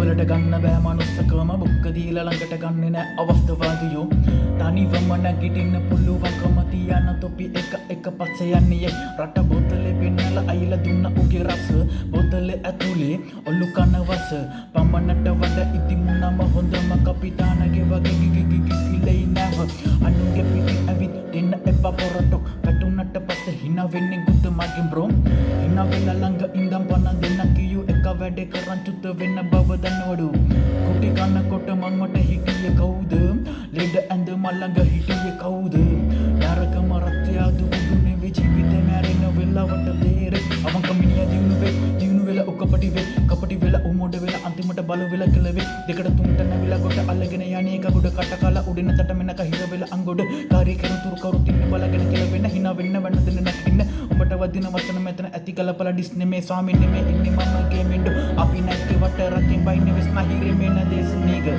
උඹලට ගන්න බෑ මනුස්සකම බුක්ක දීලා ළඟට ගන්නේ නෑ අවස්ථවාදියෝ තනිවම නැගිටින්න පුළුවන්කම තියන තොපි එක පස්සේ යන්නේ රට බෝතලේ පෙන්නලා අයිලා දුන්න උගේ රස බෝතලේ ඇතුලේ ඔලු කන වස පමණට වඩා ඉතිමුණම හොඳම කපිතානගේ වගේ ගිගිගිගිලයි නැව අනුගේ පිටින් ඇවිත් දෙන්න එපා පොරටෝ වැටුනට පස්සේ හිනා වෙන්නේ ගුත මගෙන් බ්‍රෝ හිනා වෙලා ළඟ ඉඳන් පන දෙන්න කියු එක වැඩේ කරන් චුත වෙන්න බව දන්නවඩු කුටි කනකොට මංවට හිටියේ කවුද ලෙඩ ඇඳ මල්ලඟ හිටියේ කවුද නරකම රත්යා දුකුදුනේ වේ ජීවිතේ මැරෙන වෙලාවට ලේරේ අවංක මිනිහා දිනු වෙලා ඔකපටි වෙලා උමොඩ වෙලා අන්තිමට බල වෙලා කෙලවේ දෙකට තුනට නැවිලා කොට අල්ලගෙන යන්නේ එක ගොඩ කට කාලා උඩින් තට මෙනක හිර වෙලා අංගොඩ කාරී කරුතුරු කරුතින්න බලගෙන කෙලවෙන්න හිනා වෙන්න වෙන්න දෙන්න නැකින්න උඹට වදින වචන මෙතන ඇති කලපල ඩිස්නේ මේ ස්වාමීන් මේ ඉන්නේ මම ගේමින්ඩෝ අපි නැක්කේ වට රකින් බයින්නේ වෙස් නහිරේ මෙන්න දේශ නීග